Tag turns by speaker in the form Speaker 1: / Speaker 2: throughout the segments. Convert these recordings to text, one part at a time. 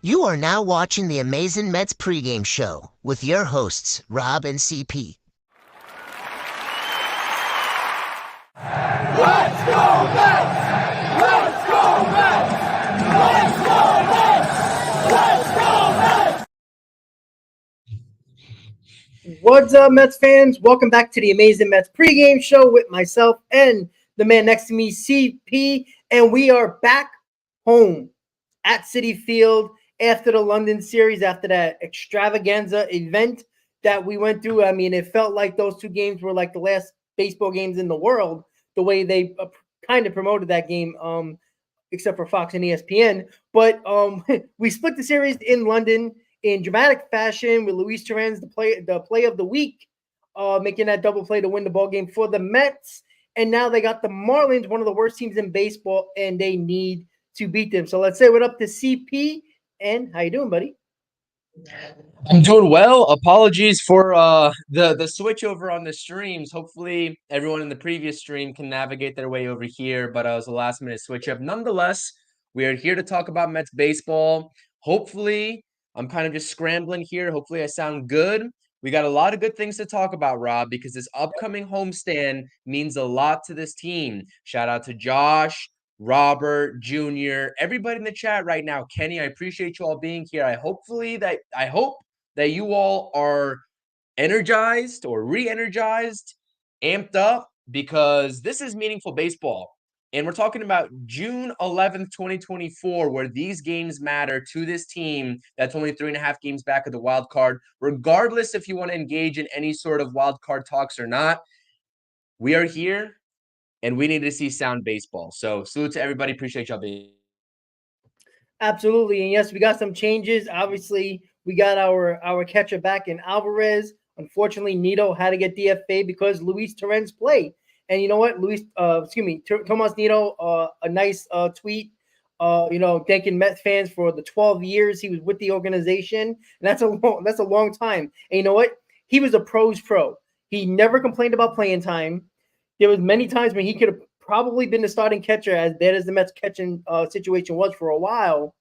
Speaker 1: You are now watching the Amazin Mets Pregame Show with your hosts, Rob and CP.
Speaker 2: Let's go Mets! Let's go Mets! Let's go Mets! Let's go Mets!
Speaker 3: What's up, Mets fans? Welcome back to the Amazin Mets Pregame Show with myself and the man next to me, CP, and we are back home at Citi Field after the London series, after that extravaganza event that we went through. I mean, it felt like those two games were like the last baseball games in the world, the way they kind of promoted that game, except for Fox and ESPN. But we split the series in London in dramatic fashion with Luis Torrens, the play of the week, making that double play to win the ball game for the Mets. And now they got the Marlins, one of the worst teams in baseball, and they need to beat them. So let's say what up to CP. And how you doing, buddy?
Speaker 4: I'm doing well. Apologies for the switch over on the streams. Hopefully everyone in the previous stream can navigate their way over here, but it was a last minute switch up. Nonetheless, we are here to talk about Mets baseball. Hopefully, I'm kind of just scrambling here. Hopefully I sound good. We got a lot of good things to talk about, Rob, because this upcoming homestand means a lot to this team. Shout out to Josh, Robert, Junior, everybody in the chat right now. Kenny, I appreciate you all being here. I hope that you all are energized or re-energized, amped up, because this is meaningful baseball. And we're talking about June 11th, 2024, where these games matter to this team that's only 3.5 games back of the wild card. Regardless if you want to engage in any sort of wild card talks or not, we are here and we need to see sound baseball. So salute to everybody. Appreciate y'all being.
Speaker 3: Absolutely. And yes, we got some changes. Obviously, we got our catcher back in Alvarez. Unfortunately, Nito had to get DFA because Luis Torrens played. And you know what? Tomas Nito, a nice tweet, thanking Mets fans for the 12 years he was with the organization. And that's a long time. And you know what? He was a pro's pro. He never complained about playing time. There was many times when he could have probably been the starting catcher, as bad as the Mets catching situation was for a while.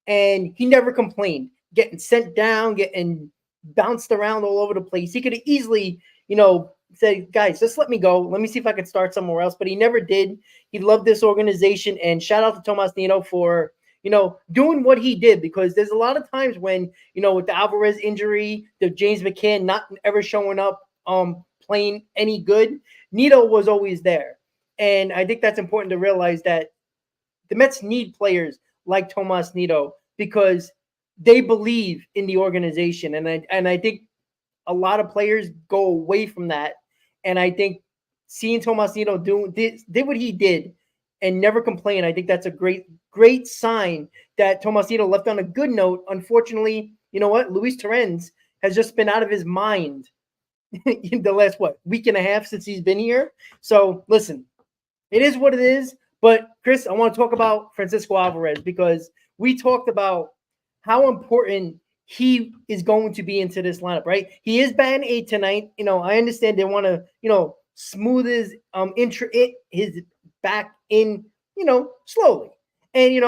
Speaker 3: And he never complained, getting sent down, getting bounced around all over the place. He could have easily, say, guys, just let me go. Let me see if I can start somewhere else. But he never did. He loved this organization. And shout out to Tomas Nito for, doing what he did, because there's a lot of times when, with the Alvarez injury, the James McCann not ever showing up, playing any good, Nito was always there. And I think that's important to realize that the Mets need players like Tomas Nito because they believe in the organization. And I think a lot of players go away from that. And I think seeing Tomas Nito did what he did and never complain, I think that's a great sign that Tomas Nito left on a good note. Unfortunately, you know what? Luis Torrens has just been out of his mind in the last, week and a half since he's been here. So listen, it is what it is. But Chris, I want to talk about Francisco Alvarez because we talked about how important he is going to be into this lineup, right? He is batting 8 tonight. I understand they want to, smooth his his back in, slowly. And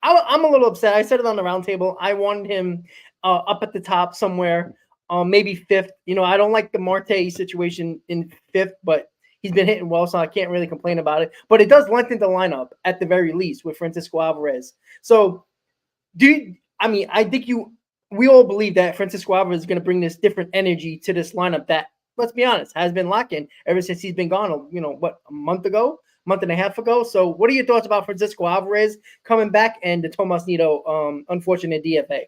Speaker 3: I'm a little upset. I said it on the roundtable. I wanted him up at the top somewhere, maybe 5th. I don't like the Marte situation in 5th, but he's been hitting well, so I can't really complain about it. But it does lengthen the lineup at the very least with Francisco Alvarez. So, I think we all believe that Francisco Alvarez is going to bring this different energy to this lineup that, let's be honest, has been lacking ever since he's been gone, a month and a half ago. So what are your thoughts about Francisco Alvarez coming back and the Tomas Nito unfortunate DFA?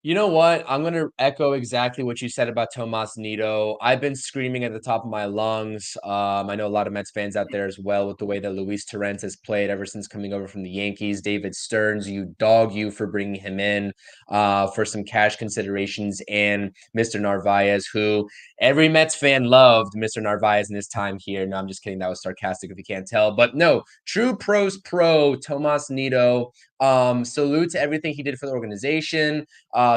Speaker 4: You know what? I'm going to echo exactly what you said about Tomas Nito. I've been screaming at the top of my lungs. I know a lot of Mets fans out there as well with the way that Luis Torrens has played ever since coming over from the Yankees. David Stearns, you for bringing him in for some cash considerations, and Mr. Narvaez, who every Mets fan loved Mr. Narvaez in his time here. No, I'm just kidding. That was sarcastic if you can't tell. But no, true pros pro, Tomas Nito. Salute to everything he did for the organization.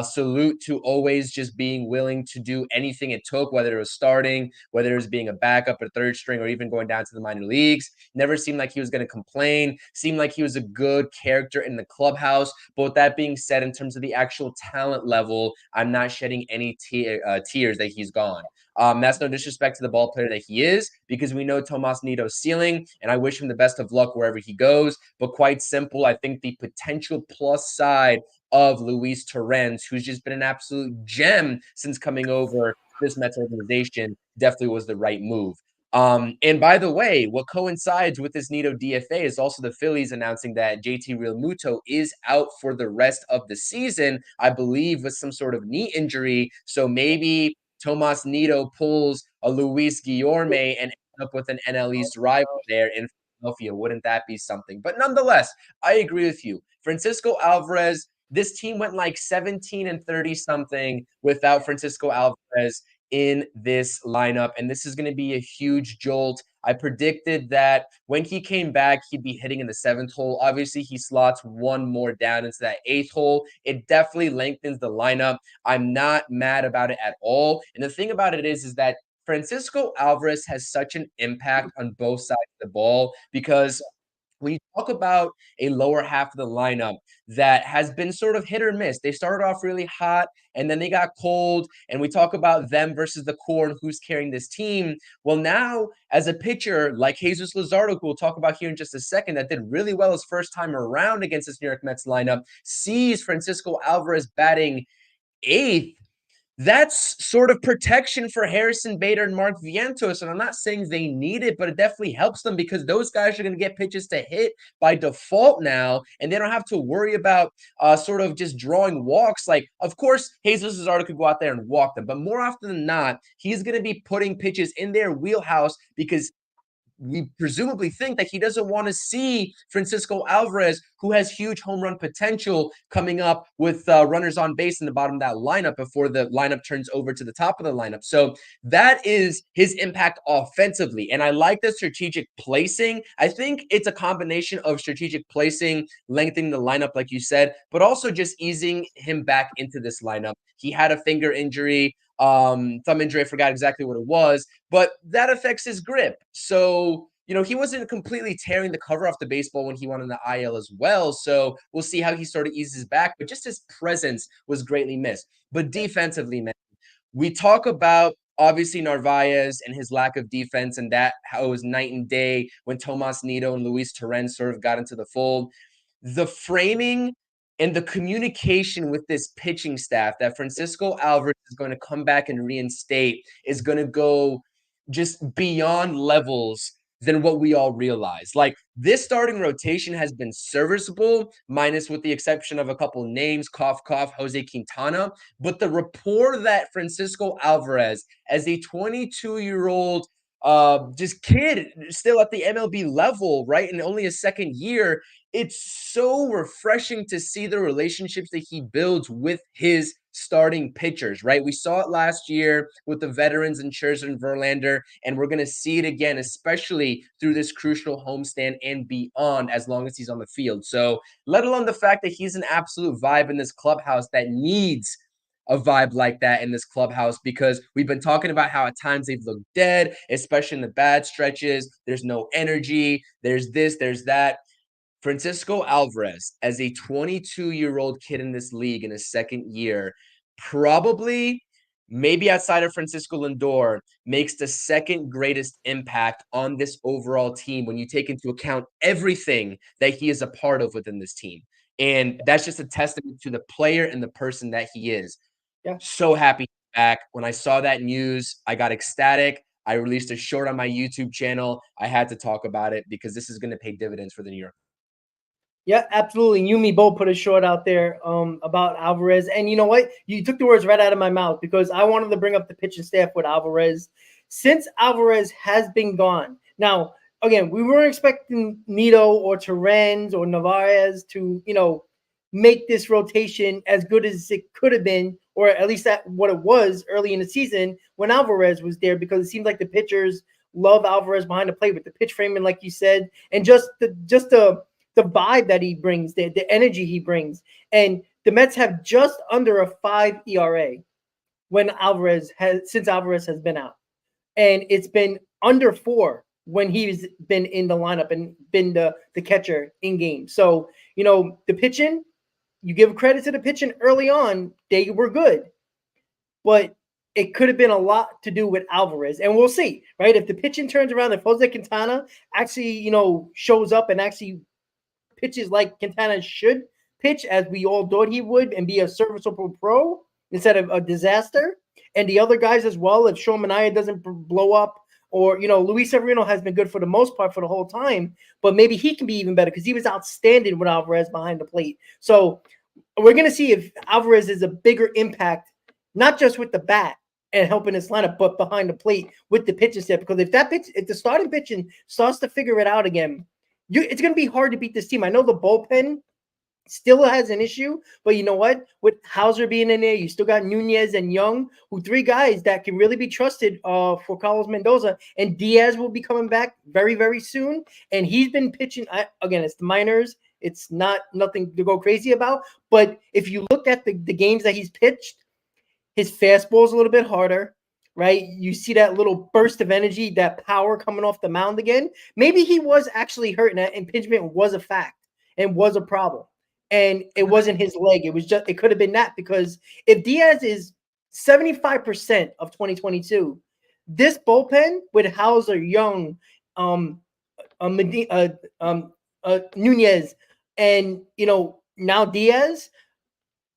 Speaker 4: Salute to always just being willing to do anything it took, whether it was starting, whether it was being a backup or third string, or even going down to the minor leagues. Never seemed like he was going to complain. Seemed like he was a good character in the clubhouse. But with that being said, in terms of the actual talent level, I'm not shedding any tears that he's gone. That's no disrespect to the ball player that he is, because we know Tomas Nido's ceiling, and I wish him the best of luck wherever he goes. But quite simple, I think the potential plus side of Luis Torrens, who's just been an absolute gem since coming over this Mets organization, definitely was the right move. And by the way, what coincides with this Nido DFA is also the Phillies announcing that JT Realmuto is out for the rest of the season, I believe with some sort of knee injury. So maybe Tomas Nido pulls a Luis Guillorme and ends up with an NL East rival there in Philadelphia. Wouldn't that be something? But nonetheless, I agree with you. Francisco Alvarez, this team went like 17 and 30 something without Francisco Alvarez in this lineup, and this is going to be a huge jolt. I predicted that when he came back, he'd be hitting in the 7th hole. Obviously, he slots one more down into that 8th hole. It definitely lengthens the lineup. I'm not mad about it at all. And the thing about it is that Francisco Alvarez has such an impact on both sides of the ball, because when you talk about a lower half of the lineup that has been sort of hit or miss, they started off really hot and then they got cold, and we talk about them versus the core and who's carrying this team. Well, now as a pitcher like Jesus Luzardo, who we'll talk about here in just a second, that did really well his first time around against this New York Mets lineup, sees Francisco Alvarez batting 8th. That's sort of protection for Harrison Bader and Mark Vientos. And I'm not saying they need it, but it definitely helps them, because those guys are going to get pitches to hit by default now, and they don't have to worry about sort of just drawing walks. Like, of course, Jesus Luzardo could go out there and walk them, but more often than not, he's going to be putting pitches in their wheelhouse, because we presumably think that he doesn't want to see Francisco Alvarez, who has huge home run potential, coming up with runners on base in the bottom of that lineup before the lineup turns over to the top of the lineup. So that is his impact offensively. And I like the strategic placing. I think it's a combination of strategic placing, lengthening the lineup, like you said, but also just easing him back into this lineup. He had a finger injury, thumb injury. I forgot exactly what it was, but that affects his grip. So, he wasn't completely tearing the cover off the baseball when he went on the IL as well. So we'll see how he sort of eases back, but just his presence was greatly missed. But defensively, man, we talk about obviously Narvaez and his lack of defense, and that how it was night and day when Tomas Nido and Luis Torrens sort of got into the fold. The framing and the communication with this pitching staff that Francisco Alvarez is going to come back and reinstate is going to go just beyond levels than what we all realize. Like, this starting rotation has been serviceable, minus with the exception of a couple names, cough, cough, Jose Quintana. But the rapport that Francisco Alvarez, as a 22-year-old just kid still at the MLB level, right, and only a second year, it's so refreshing to see the relationships that he builds with his starting pitchers, right? We saw it last year with the veterans in Scherzer and Verlander, and we're going to see it again, especially through this crucial homestand and beyond, as long as he's on the field. So, let alone the fact that he's an absolute vibe in this clubhouse that needs a vibe like that in this clubhouse, because we've been talking about how at times they've looked dead, especially in the bad stretches. There's no energy. There's this, there's that. Francisco Alvarez, as a 22-year-old kid in this league in his second year, probably, maybe outside of Francisco Lindor, makes the second greatest impact on this overall team when you take into account everything that he is a part of within this team. And that's just a testament to the player and the person that he is.
Speaker 3: Yeah.
Speaker 4: So happy back. When I saw that news, I got ecstatic. I released a short on my YouTube channel. I had to talk about it because this is going to pay dividends for the New York.
Speaker 3: Yeah, absolutely. You and me both put a short out there about Alvarez. And you know what? You took the words right out of my mouth, because I wanted to bring up the pitching staff with Alvarez. Since Alvarez has been gone. Now, again, we weren't expecting Nido or Torrens or Narvaez to, make this rotation as good as it could have been, or at least that what it was early in the season when Alvarez was there, because it seemed like the pitchers love Alvarez behind the plate with the pitch framing, like you said, and just the vibe that he brings, the energy he brings. And the Mets have just under a 5 ERA since Alvarez has been out, and it's been under 4 when he's been in the lineup and been the catcher in game. So the pitching, you give credit to the pitching early on, they were good, but it could have been a lot to do with Alvarez, and we'll see, right? If the pitching turns around, if Jose Quintana actually shows up and actually pitches like Quintana should pitch, as we all thought he would, and be a serviceable pro instead of a disaster. And the other guys as well, if Sean Manaea doesn't blow up, or Luis Severino has been good for the most part for the whole time, but maybe he can be even better because he was outstanding with Alvarez behind the plate. So we're going to see if Alvarez is a bigger impact, not just with the bat and helping his lineup, but behind the plate with the pitching set. Because if the starting pitching starts to figure it out again, it's going to be hard to beat this team. I know the bullpen still has an issue, but you know what? With Hauser being in there, you still got Nunez and Young, who 3 guys that can really be trusted for Carlos Mendoza. And Diaz will be coming back very, very soon. And he's been pitching. Again, it's the minors. It's nothing to go crazy about. But if you look at the games that he's pitched, his fastball is a little bit harder, right? You see that little burst of energy, that power coming off the mound again. Maybe he was actually hurt, and that impingement was a fact and was a problem. And it wasn't his leg. It could have been that, because if Diaz is 75% of 2022, this bullpen with Hauser, Young, Nunez, and now Diaz,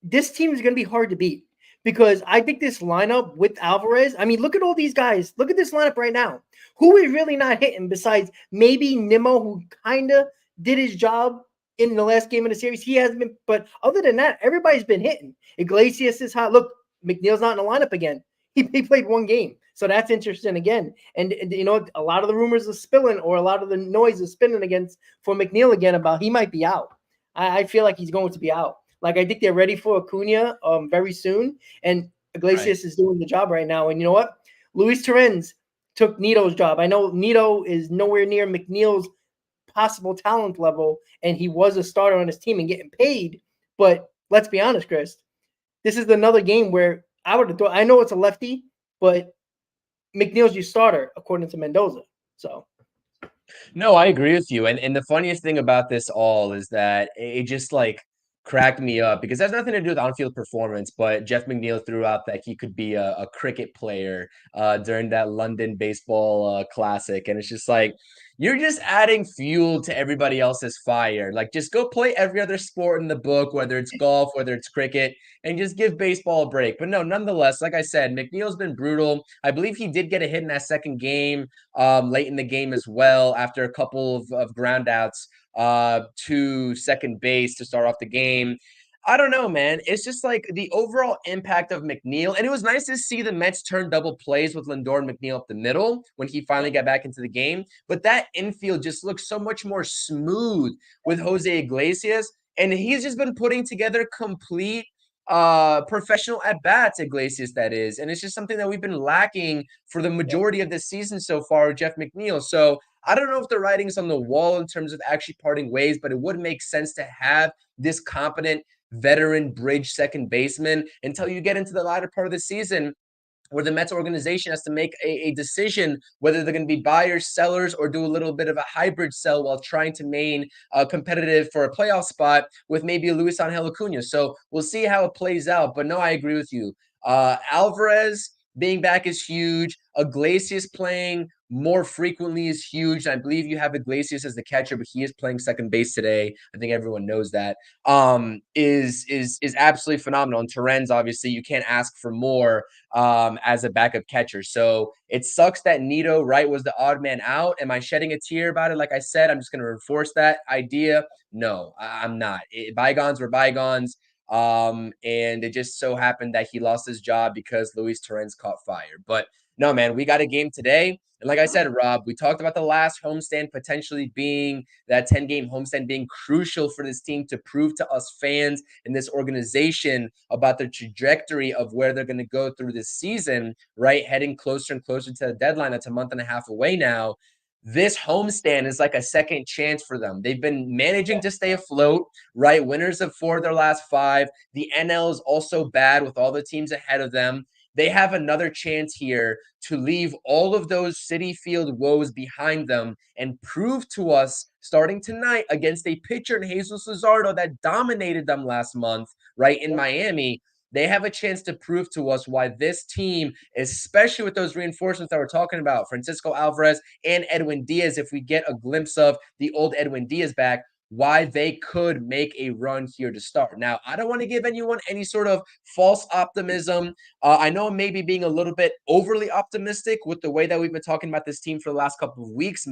Speaker 3: this team is going to be hard to beat, because I think this lineup with Alvarez, I mean, look at all these guys. Look at this lineup right now. Who is really not hitting besides maybe Nimmo, who kind of did his job in the last game of the series? He hasn't been, but other than that, everybody's been hitting. Iglesias is hot. Look, McNeil's not in the lineup again. He played 1 game. So that's interesting again. And a lot of the rumors are spilling, or a lot of the noise is spinning for McNeil again about he might be out. I feel like he's going to be out. Like, I think they're ready for Acuna very soon. And Iglesias is doing the job right now. And you know what? Luis Torrens took Nito's job. I know Nito is nowhere near McNeil's possible talent level, and he was a starter on his team and getting paid. But let's be honest, Chris, this is another game where I would have thought, I know it's a lefty, but McNeil's your starter according to Mendoza. So
Speaker 4: No, I agree with you. And the funniest thing about this all is that it just cracked me up, because it has nothing to do with on-field performance, but Jeff McNeil threw out that he could be a cricket player during that London baseball classic. And it's just you're just adding fuel to everybody else's fire. Just go play every other sport in the book, whether it's golf, whether it's cricket, and just give baseball a break. But no, nonetheless, like I said, McNeil's been brutal. I believe he did get a hit in that second game, late in the game as well, after a couple of ground outs to second base to start off the game. I don't know, man. It's just the overall impact of McNeil. And it was nice to see the Mets turn double plays with Lindor and McNeil up the middle when he finally got back into the game. But that infield just looks so much more smooth with Jose Iglesias. And he's just been putting together complete professional at bats, Iglesias, that is. And it's just something that we've been lacking for the majority of this season so far with Jeff McNeil. So I don't know if the writing's on the wall in terms of actually parting ways, but it would make sense to have this competent veteran bridge second baseman until you get into the latter part of the season, where the Mets organization has to make a decision whether they're going to be buyers, sellers, or do a little bit of a hybrid sell while trying to remain competitive for a playoff spot with maybe a Luis Angel Acuna. So we'll see how it plays out. But no, I agree with you. Alvarez being back is huge. Iglesias playing more frequently is huge. I believe you have Iglesias as the catcher, but he is playing second base today. I think everyone knows that. Is absolutely phenomenal. And Torrens, obviously, you can't ask for more as a backup catcher. So it sucks that Nito, right, was the odd man out. Am I shedding a tear about it? Like I said, I'm just going to reinforce that idea. No, I'm not. Bygones were bygones. And it just so happened that he lost his job because Luis Torrens caught fire. But no, man, we got a game today. And like I said, Rob, we talked about the last homestand potentially being that 10-game homestand being crucial for this team to prove to us fans in this organization about the trajectory of where they're going to go through this season, right? Heading closer and closer to the deadline. That's a month and a half away now. this homestand is like a second chance for them. They've been managing to stay afloat, right? Winners of 4 of their last 5. The NL is also bad with all the teams ahead of them. They have another chance here to leave all of those Citi Field woes behind them and prove to us starting tonight against a pitcher in Jesus Luzardo that dominated them last month, right, in Miami. They have a chance to prove to us why this team, especially with those reinforcements that we're talking about, Francisco Alvarez and Edwin Diaz, if we get a glimpse of the old Edwin Diaz back, why they could make a run here to start. Now, I don't want to give anyone any sort of false optimism. I know I'm maybe being a little bit overly optimistic with the way that we've been talking about this team for the last couple of weeks,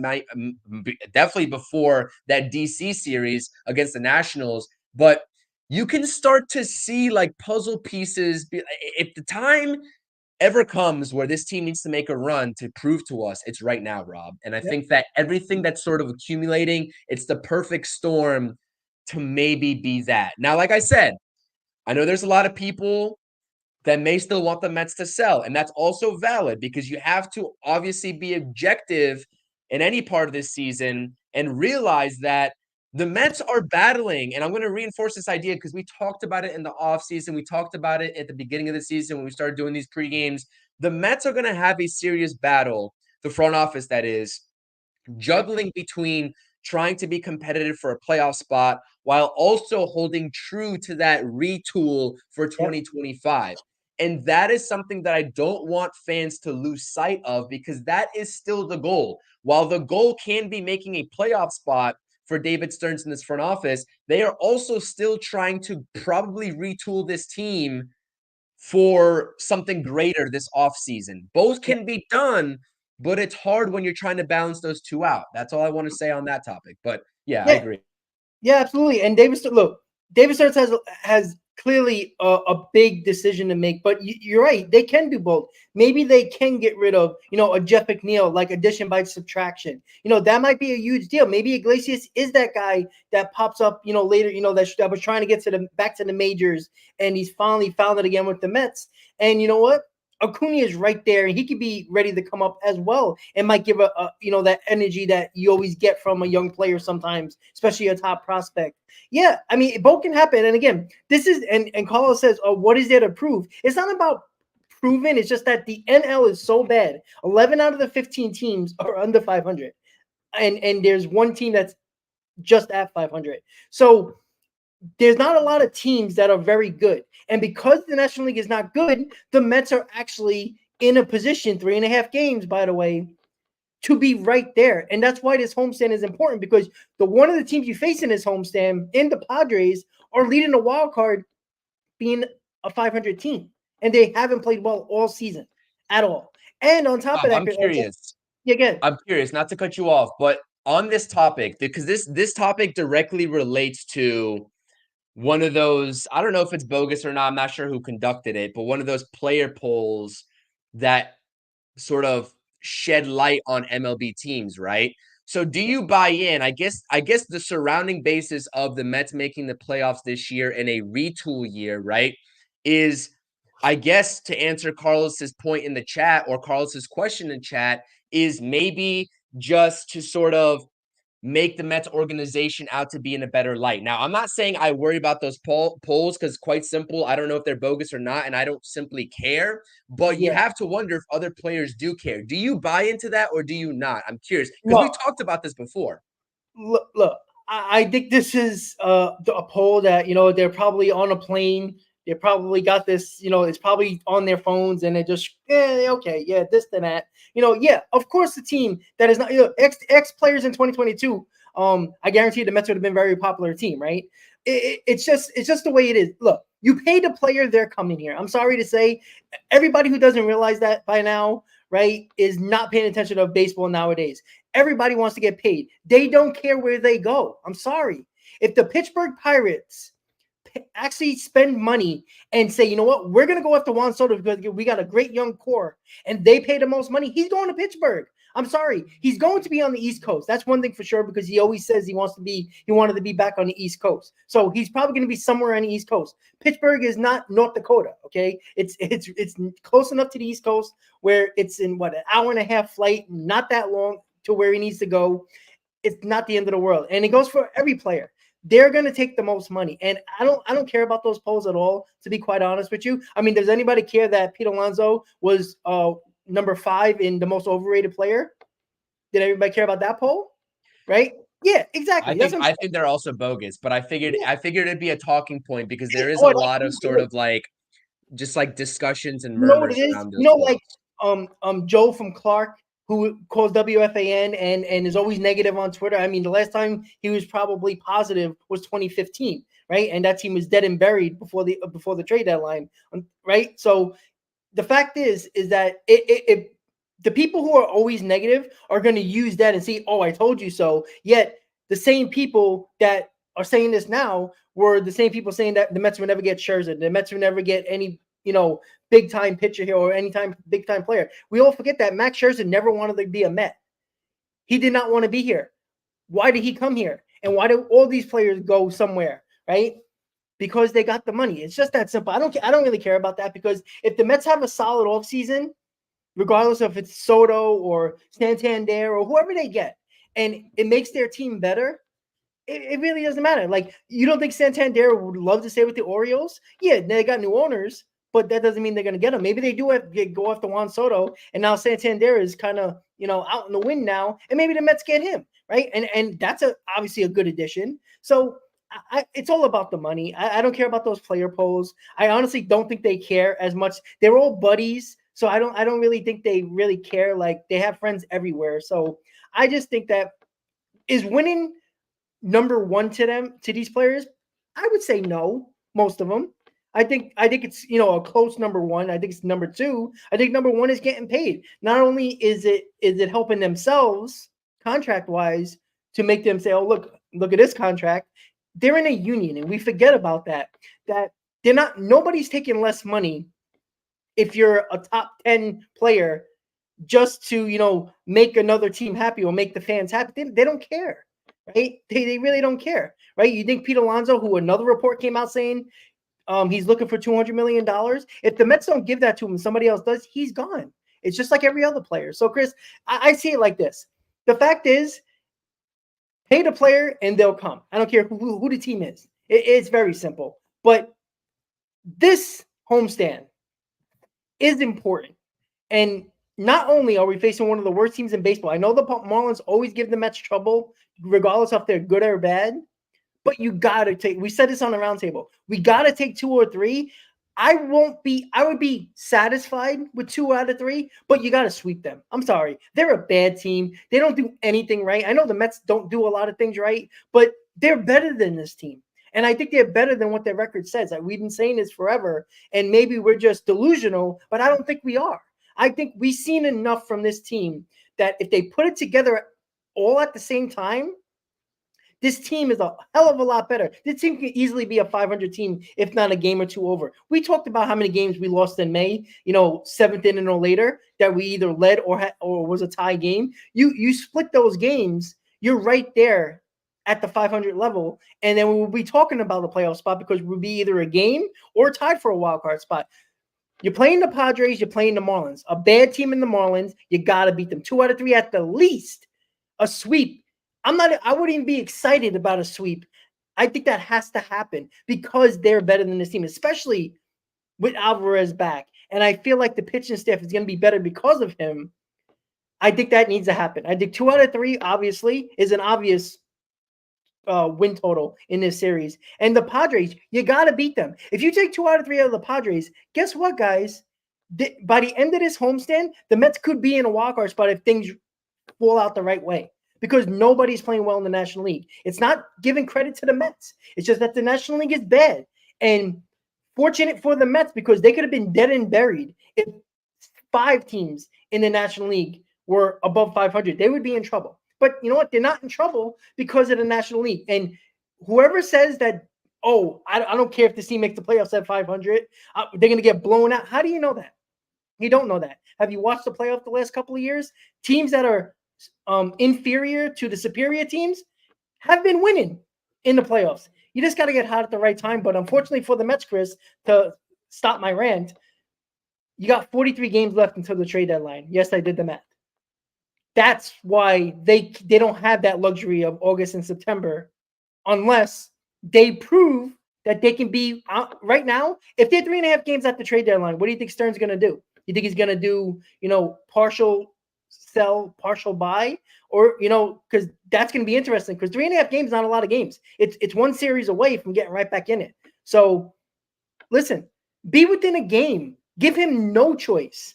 Speaker 4: definitely before that DC series against the Nationals. But you can start to see like puzzle pieces. If the time ever comes where this team needs to make a run to prove to us, it's right now, Rob. And I think that everything that's sort of accumulating, it's the perfect storm to maybe be that. Now, like I said, I know there's a lot of people that may still want the Mets to sell. And that's also valid because you have to obviously be objective in any part of this season and realize that the Mets are battling. And I'm going to reinforce this idea because we talked about it in the offseason. We talked about it at the beginning of the season when we started doing these pre-games. The Mets are going to have a serious battle, the front office that is, juggling between trying to be competitive for a playoff spot while also holding true to that retool for 2025. And that is something that I don't want fans to lose sight of because that is still the goal. While the goal can be making a playoff spot for David Stearns in this front office, they are also still trying to probably retool this team for something greater this offseason. Both can be done, but it's hard when you're trying to balance those two out. That's all I want to say on that topic. But yeah, I agree.
Speaker 3: Yeah, absolutely. And David Stearns has clearly a big decision to make, but you're right. They can do both. Maybe they can get rid of, a Jeff McNeil, like addition by subtraction. That might be a huge deal. Maybe Iglesias is that guy that pops up, later, that was trying to get back to the majors, and he's finally found it again with the Mets. And you know what? Acuna is right there, and he could be ready to come up as well, and might give a that energy that you always get from a young player sometimes, especially a top prospect. Yeah, I mean, both can happen. And again, this is and Carlos says, "Oh, what is there to prove?" It's not about proving. It's just that the NL is so bad. 11 out of the 15 teams are under 500, and there's one team that's just at 500. So there's not a lot of teams that are very good. And because the National League is not good, the Mets are actually in a position, 3.5 games, by the way, to be right there. And that's why this homestand is important, because one of the teams you face in this homestand, in the Padres, are leading the wild card being a 500 team. And they haven't played well all season at all. And on top of that,
Speaker 4: I'm curious.
Speaker 3: Again,
Speaker 4: I'm curious, not to cut you off, but on this topic, because this topic directly relates to one of those, I don't know if it's bogus or not, I'm not sure who conducted it, but one of those player polls that sort of shed light on MLB teams, right? So do you buy in? I guess the surrounding basis of the Mets making the playoffs this year in a retool year, right, is, I guess, to answer Carlos's point in the chat, or Carlos's question in chat, is maybe just to sort of make the Mets organization out to be in a better light. Now, I'm not saying I worry about those polls because, quite simple, I don't know if they're bogus or not, and I don't simply care. But you have to wonder if other players do care. Do you buy into that or do you not? I'm curious because we've talked about this before.
Speaker 3: Look, I think this is a poll that, they're probably on a plane. They probably got this, it's probably on their phones, and they're just, okay, yeah, this and that. Yeah, of course, the team that is not, ex players in 2022, I guarantee the Mets would have been a very popular team, right? It's just the way it is. Look, you pay the player, they're coming here. I'm sorry to say, everybody who doesn't realize that by now, right, is not paying attention to baseball nowadays. Everybody wants to get paid. They don't care where they go. I'm sorry. If the Pittsburgh Pirates actually spend money and say, you know what, we're going to go after Juan Soto because we got a great young core, and they pay the most money, he's going to Pittsburgh. I'm sorry. He's going to be on the East Coast. That's one thing for sure, because he always says he wanted to be back on the East Coast. So he's probably going to be somewhere on the East Coast. Pittsburgh is not North Dakota. Okay. It's close enough to the East Coast where it's in an hour and a half flight, not that long, to where he needs to go, it's not the end of the world. And it goes for every player. They're going to take the most money. And I don't care about those polls at all, to be quite honest with you. I mean, does anybody care that Pete Alonso was number 5 in the most overrated player? Did everybody care about that poll? Right? Yeah, exactly.
Speaker 4: I think they're also bogus, but I figured it'd be a talking point because there is a lot of sort of like just like discussions and
Speaker 3: You know what it
Speaker 4: murmurs
Speaker 3: is?
Speaker 4: around
Speaker 3: You
Speaker 4: those
Speaker 3: know,
Speaker 4: polls.
Speaker 3: like Joe from Clark, who calls WFAN and is always negative on Twitter. I mean, the last time he was probably positive was 2015, right? And that team was dead and buried before the trade deadline, right? So the fact is that the people who are always negative are going to use that and say, "Oh, I told you so." Yet the same people that are saying this now were the same people saying that the Mets would never get Scherzer, the Mets would never get any, big time pitcher here or any time big time player. We all forget that Max Scherzer never wanted to be a Met. He did not want to be here. Why did he come here? And why do all these players go somewhere, right? Because they got the money. It's just that simple. I don't really care about that, because if the Mets have a solid offseason, regardless of if it's Soto or Santander or whoever they get, and it makes their team better, it really doesn't matter. Like, you don't think Santander would love to stay with the Orioles? Yeah, they got new owners, but that doesn't mean they're going to get him. Maybe they do go after Juan Soto, and now Santander is kind of, out in the wind now, and maybe the Mets get him, right? And that's obviously a good addition. So it's all about the money. I don't care about those player polls. I honestly don't think they care as much. They're all buddies, so I don't really think they really care. Like, they have friends everywhere. So I just think that is winning number one to these players. I would say no, most of them. I think it's, a close number one. I think it's number two. I think number one is getting paid. Not only is it helping themselves contract wise to make them say, "Oh, look at this contract." They're in a union, and we forget about that. That nobody's taking less money if you're a top 10 player just to, make another team happy or make the fans happy. They don't care, right? They really don't care, right? You think Pete Alonso, who another report came out saying he's looking for $200 million. If the Mets don't give that to him, somebody else does, he's gone. It's just like every other player. So, Chris, I see it like this. The fact is, pay the player and they'll come. I don't care who the team is. It's very simple. But this homestand is important. And not only are we facing one of the worst teams in baseball, I know the Marlins always give the Mets trouble, regardless if they're good or bad. But you got to take, we said this on the roundtable, we got to take 2 or 3. I would be satisfied with 2 out of 3, but you got to sweep them. I'm sorry. They're a bad team. They don't do anything right. I know the Mets don't do a lot of things right, but they're better than this team. And I think they're better than what their record says. We've been saying this forever, and maybe we're just delusional, but I don't think we are. I think we've seen enough from this team that if they put it together all at the same time, this team is a hell of a lot better. This team could easily be a 500 team, if not a game or 2 over. We talked about how many games we lost in May, 7th inning or later, that we either led or was a tie game. You split those games, you're right there at the 500 level, and then we'll be talking about the playoff spot, because we'll be either a game or tied for a wild card spot. You're playing the Padres, you're playing the Marlins. A bad team in the Marlins, you got to beat them. 2 out of 3 at the least. A sweep. I wouldn't even be excited about a sweep. I think that has to happen because they're better than this team, especially with Alvarez back. And I feel like the pitching staff is going to be better because of him. I think that needs to happen. I think 2 out of 3, obviously, is an obvious win total in this series. And the Padres, you got to beat them. If you take 2 out of 3 out of the Padres, guess what, guys? By the end of this homestand, the Mets could be in a wildcard spot if things fall out the right way, because nobody's playing well in the National League. It's not giving credit to the Mets. It's just that the National League is bad. And fortunate for the Mets, because they could have been dead and buried if 5 teams in the National League were above 500. They would be in trouble. But you know what? They're not in trouble because of the National League. And whoever says that, I don't care if this team makes the playoffs at 500, they're going to get blown out. How do you know that? You don't know that. Have you watched the playoff the last couple of years? Teams that are inferior to the superior teams have been winning in the playoffs. You just got to get hot at the right time. But unfortunately for the Mets, Chris, to stop my rant, you got 43 games left until the trade deadline. Yes, I did the math. That's why they don't have that luxury of August and September unless they prove that they can be right now. If they're 3.5 games at the trade deadline, what do you think Stern's going to do? You think he's going to do, partial sell, partial buy, or because that's going to be interesting. Because 3.5 games is not a lot of games. It's one series away from getting right back in it. So listen, be within a game. Give him no choice.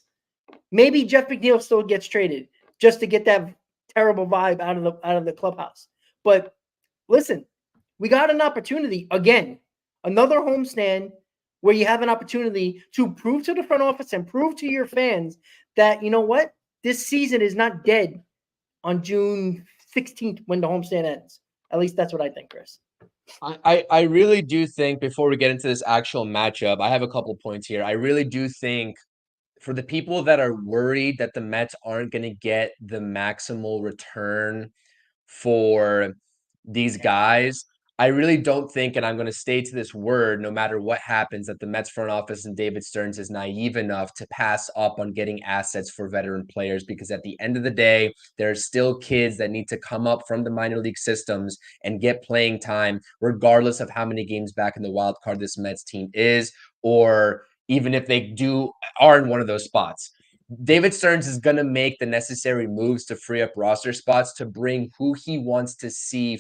Speaker 3: Maybe Jeff McNeil still gets traded just to get that terrible vibe out of the clubhouse. But listen, we got an opportunity again, another homestand where you have an opportunity to prove to the front office and prove to your fans that, you know what, this season is not dead on June 16th when the homestand ends. At least that's what I think, Chris.
Speaker 4: I really do think, before we get into this actual matchup, I have a couple points here. I really do think, for the people that are worried that the Mets aren't going to get the maximal return for these guys, I really don't think, and I'm going to stay to this word no matter what happens, that the Mets front office and David Stearns is naive enough to pass up on getting assets for veteran players, because at the end of the day, there are still kids that need to come up from the minor league systems and get playing time, regardless of how many games back in the wild card this Mets team is, or even if they are in one of those spots. David Stearns is going to make the necessary moves to free up roster spots to bring who he wants to see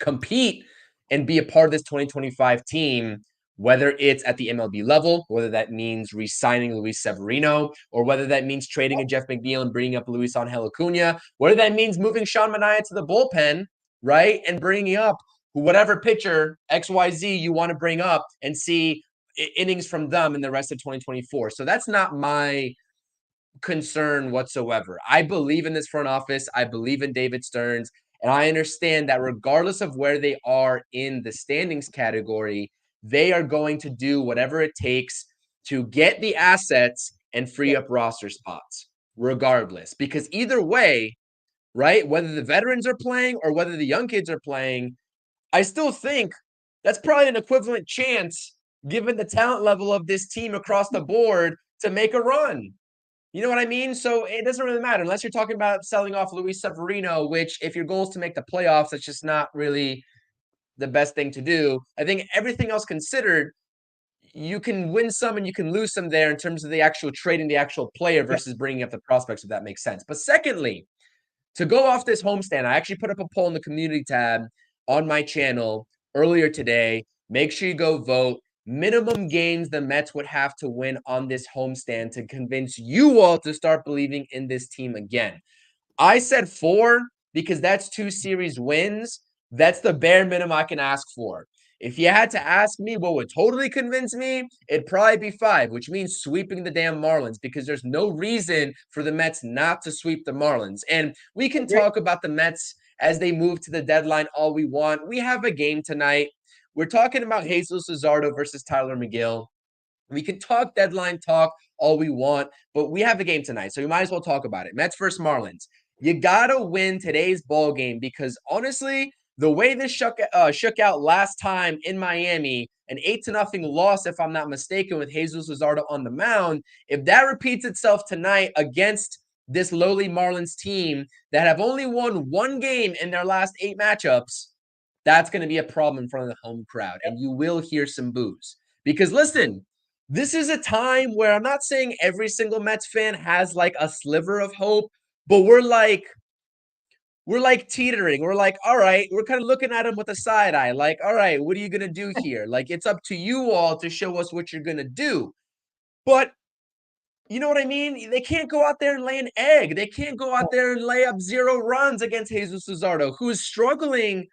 Speaker 4: compete and be a part of this 2025 team, whether it's at the MLB level, whether that means re-signing Luis Severino, or whether that means trading a Jeff McNeil and bringing up Luis Angel Acuna, whether that means moving Sean Manaea to the bullpen, right, and bringing up whatever pitcher, XYZ, you want to bring up and see innings from them in the rest of 2024. So that's not my concern whatsoever. I believe in this front office. I believe in David Stearns. And I understand that regardless of where they are in the standings category, they are going to do whatever it takes to get the assets and free up roster spots, regardless. Because either way, right, whether the veterans are playing or whether the young kids are playing, I still think that's probably an equivalent chance, given the talent level of this team across the board, to make a run. You know what I mean? So it doesn't really matter unless you're talking about selling off Luis Severino, which, if your goal is to make the playoffs, that's just not really the best thing to do. I think everything else considered, you can win some and you can lose some there in terms of the actual trading the actual player versus bringing up the prospects, if that makes sense. But secondly, to go off this homestand, I actually put up a poll in the community tab on my channel earlier today. Make sure you go vote. Minimum games the Mets would have to win on this homestand to convince you all to start believing in this team again. I said 4 because that's 2 series wins. That's the bare minimum I can ask for. If you had to ask me what would totally convince me, it'd probably be 5, which means sweeping the damn Marlins, because there's no reason for the Mets not to sweep the Marlins. And we can talk about the Mets as they move to the deadline all we want. We have a game tonight. We're talking about Jesus Luzardo versus Tyler McGill. We can talk deadline talk all we want, but we have a game tonight, so we might as well talk about it. Mets versus Marlins. You got to win today's ball game, because honestly, the way this shook out last time in Miami, an 8-0 loss, if I'm not mistaken, with Jesus Luzardo on the mound, if that repeats itself tonight against this lowly Marlins team that have only won 1 game in their last 8 matchups, that's going to be a problem in front of the home crowd, and you will hear some boos. Because listen, this is a time where I'm not saying every single Mets fan has like a sliver of hope, but we're like teetering. We're like, all right, we're kind of looking at him with a side eye. Like, all right, what are you going to do here? Like, it's up to you all to show us what you're going to do. But you know what I mean? They can't go out there and lay an egg. They can't go out there and lay up 0 runs against Jesus Luzardo, who is struggling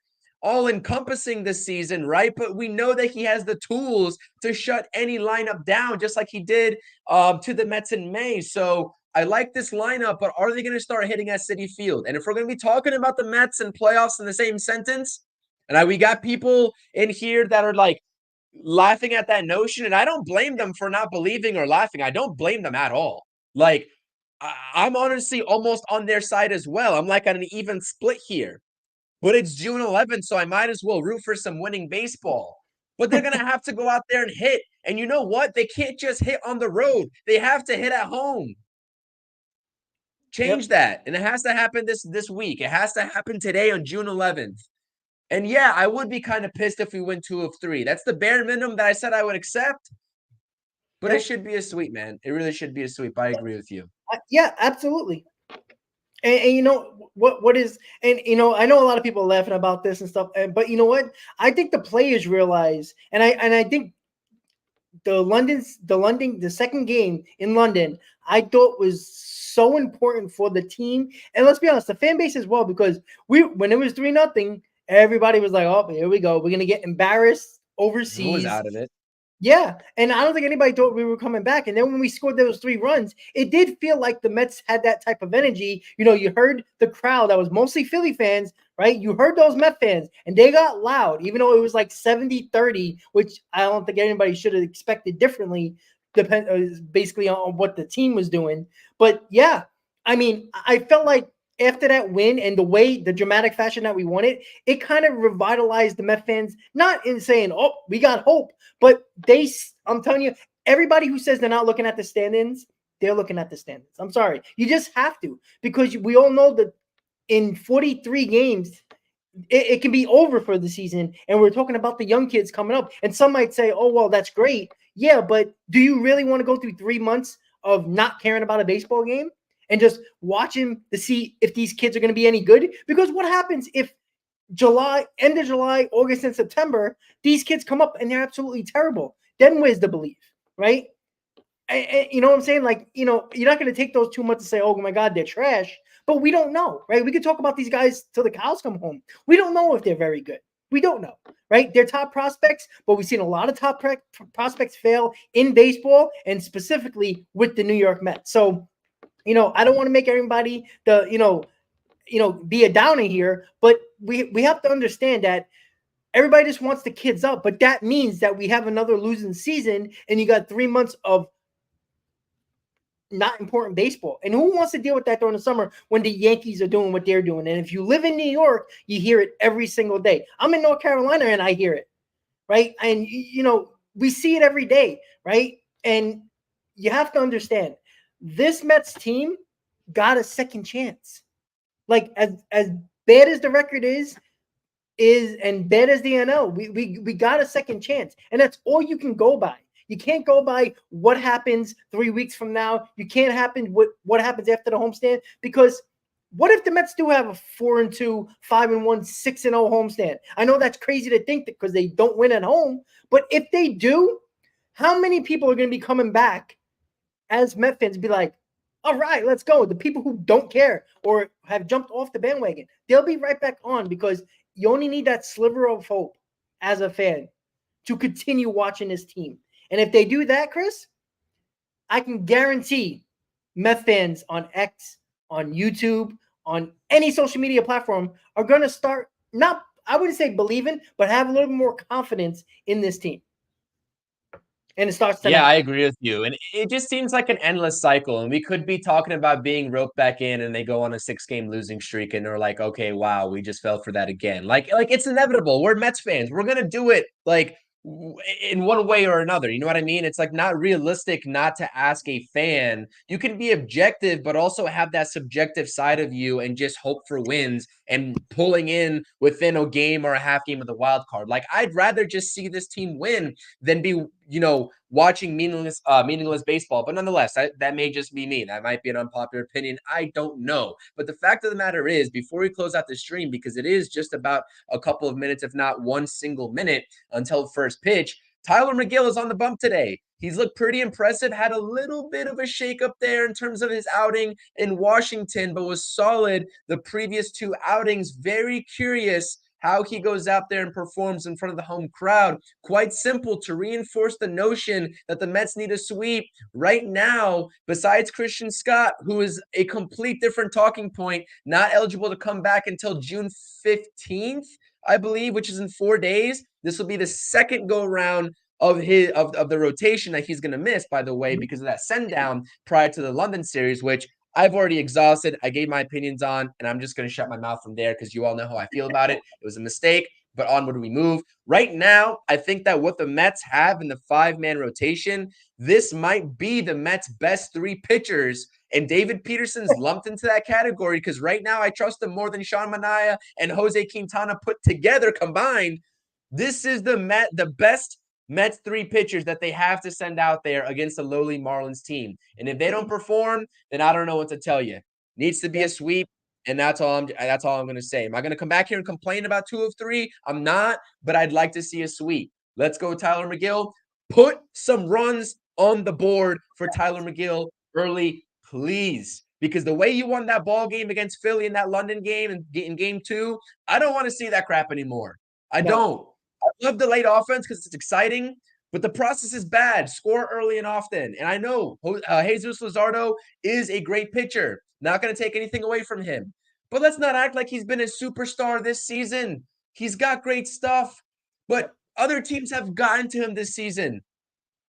Speaker 4: all-encompassing this season, right? But we know that he has the tools to shut any lineup down, just like he did to the Mets in May. So I like this lineup, but are they going to start hitting at Citi Field? And if we're going to be talking about the Mets and playoffs in the same sentence, and we got people in here that are like laughing at that notion, and I don't blame them for not believing or laughing. I don't blame them at all. Like, I'm honestly almost on their side as well. I'm like on an even split here. But it's June 11th, so I might as well root for some winning baseball. But they're going to have to go out there and hit. And you know what? They can't just hit on the road. They have to hit at home. Change that. And it has to happen this week. It has to happen today on June 11th. And yeah, I would be kind of pissed if we win 2 of 3. That's the bare minimum that I said I would accept. But it should be a sweep, man. It really should be a sweep. I agree with you.
Speaker 3: Yeah, absolutely. And you know what is, and you know, I know a lot of people are laughing about this and stuff, but you know what? I think the players realize, and I think the second game in London, I thought was so important for the team, and let's be honest, the fan base as well, because when it was 3-0, everybody was like, "Oh, here we go, we're gonna get embarrassed overseas."
Speaker 4: Who was out of it?
Speaker 3: Yeah, and I don't think anybody thought we were coming back. And then when we scored those 3 runs, it did feel like the Mets had that type of energy. You know, you heard the crowd that was mostly Philly fans, right? You heard those Met fans, and they got loud, even though it was like 70-30, which I don't think anybody should have expected differently, basically on what the team was doing. But yeah, I mean, I felt like after that win and the dramatic fashion that we won it kind of revitalized the Met fans, not in saying, oh, we got hope, but I'm telling you, everybody who says they're not looking at the stand-ins, they're looking at the stand-ins. I'm sorry. You just have to, because we all know that in 43 games, it can be over for the season. And we're talking about the young kids coming up. And some might say, oh, well, that's great. Yeah, but do you really want to go through 3 months of not caring about a baseball game and just watching to see if these kids are going to be any good? Because what happens if end of July, August, and September, these kids come up and they're absolutely terrible? Then where's the belief, right? You know what I'm saying? Like, you know, you're not going to take those 2 months and say, oh my God, they're trash. But we don't know, right? We could talk about these guys till the cows come home. We don't know if they're very good. We don't know, right? They're top prospects, but we've seen a lot of top prospects fail in baseball, and specifically with the New York Mets. So, you know, I don't want to make everybody be a downer here, but we have to understand that everybody just wants the kids up, but that means that we have another losing season, and you got 3 months of not important baseball. And who wants to deal with that during the summer when the Yankees are doing what they're doing? And if you live in New York, you hear it every single day. I'm in North Carolina and I hear it, right? And, you know, we see it every day, right? And you have to understand, this Mets team got a second chance. Like, as bad as the record is and bad as the NL, we got a second chance. And that's all you can go by. You can't go by what happens 3 weeks from now. You can't happen what happens after the homestand, because what if the Mets do have a 4-2, 5-1, 6-0 homestand? I know that's crazy to think that because they don't win at home, but if they do, how many people are going to be coming back as Met fans and be like, all right, let's go? The people who don't care or have jumped off the bandwagon, they'll be right back on, because you only need that sliver of hope as a fan to continue watching this team. And if they do that, Chris, I can guarantee Met fans on X, on YouTube, on any social media platform are going to start, not, I wouldn't say believing, but have a little more confidence in this team. And it starts tonight.
Speaker 4: Yeah, I agree with you. And it just seems like an endless cycle. And we could be talking about being roped back in, and they go on a 6-game losing streak and they're like, okay, wow, we just fell for that again. Like it's inevitable. We're Mets fans. We're going to do it like in one way or another. You know what I mean? It's like not realistic not to ask a fan. You can be objective, but also have that subjective side of you and just hope for wins and pulling in within a game or a half game of the wild card. Like, I'd rather just see this team win than be, watching meaningless baseball. But nonetheless, that may just be me. That might be an unpopular opinion. I don't know. But the fact of the matter is, before we close out the stream, because it is just about a couple of minutes, if not one single minute until first pitch, Tyler McGill is on the bump today. He's looked pretty impressive, had a little bit of a shakeup there in terms of his outing in Washington, but was solid the previous 2 outings. Very curious how he goes out there and performs in front of the home crowd. Quite simple, to reinforce the notion that the Mets need a sweep right now, besides Christian Scott, who is a complete different talking point, not eligible to come back until June 15th, I believe, which is in 4 days. This will be the second go around of the rotation that he's going to miss, by the way, because of that send down prior to the London series, which I've already exhausted. I gave my opinions on, and I'm just going to shut my mouth from there because you all know how I feel about it. It was a mistake. but onward we move. Right now, I think that what the Mets have in the 5-man rotation, this might be the Mets' best 3 pitchers, and David Peterson's lumped into that category because right now I trust him more than Sean Manaea and Jose Quintana put together combined. This is the best Mets 3 pitchers that they have to send out there against a lowly Marlins team. And if they don't perform, then I don't know what to tell you. Needs to be a sweep, and that's all I'm going to say. Am I going to come back here and complain about 2 of 3? I'm not, but I'd like to see a sweep. Let's go, Tyler McGill. Put some runs on the board for Tyler McGill early, please. Because the way you won that ball game against Philly in that London game and in game 2, I don't want to see that crap anymore. I don't. I love the late offense because it's exciting, but the process is bad. Score early and often. And I know Jesus Luzardo is a great pitcher. Not going to take anything away from him. But let's not act like he's been a superstar this season. He's got great stuff, but other teams have gotten to him this season.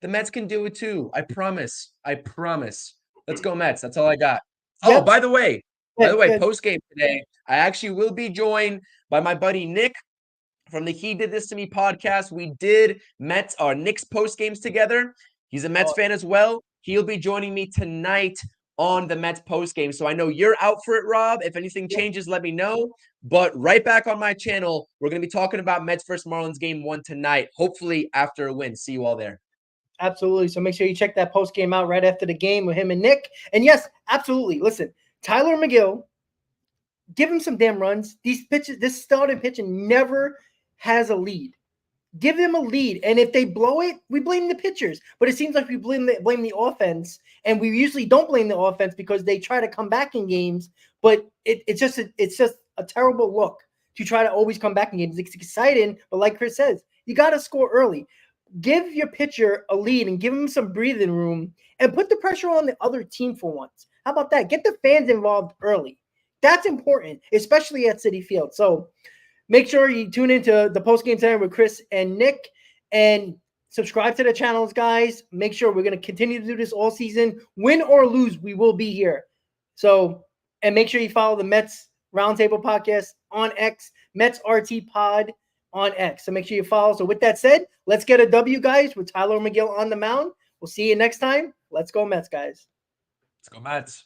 Speaker 4: The Mets can do it too. I promise. I promise. Let's go Mets. That's all I got. Oh, by the way, post game today, I actually will be joined by my buddy Nick from the He Did This To Me podcast. We did Knicks post games together. He's a Mets fan as well. He'll be joining me tonight on the Mets post game. So I know you're out for it, Rob. If anything changes, let me know. But right back on my channel, we're going to be talking about Mets versus Marlins game 1 tonight, hopefully after a win. See you all there.
Speaker 3: Absolutely. So make sure you check that post game out right after the game with him and Nick. And yes, absolutely. Listen, Tyler McGill, give him some damn runs. These pitches, this starting pitching never has a lead. Give them a lead. And if they blow it, we blame the pitchers. But it seems like we blame the offense. And we usually don't blame the offense because they try to come back in games. But it's just a terrible look to try to always come back in games. It's exciting, but like Chris says, you got to score early. Give your pitcher a lead and give him some breathing room and put the pressure on the other team for once. How about that? Get the fans involved early. That's important, especially at Citi Field. So make sure you tune into the post-game time with Chris and Nick and subscribe to the channels, guys. Make sure we're going to continue to do this all season. Win or lose, we will be here. So, and make sure you follow the Mets Roundtable podcast on X, Mets RT Pod on X. So make sure you follow. So with that said, let's get a W, guys, with Tyler McGill on the mound. We'll see you next time. Let's go Mets, guys.
Speaker 4: Let's go Mets.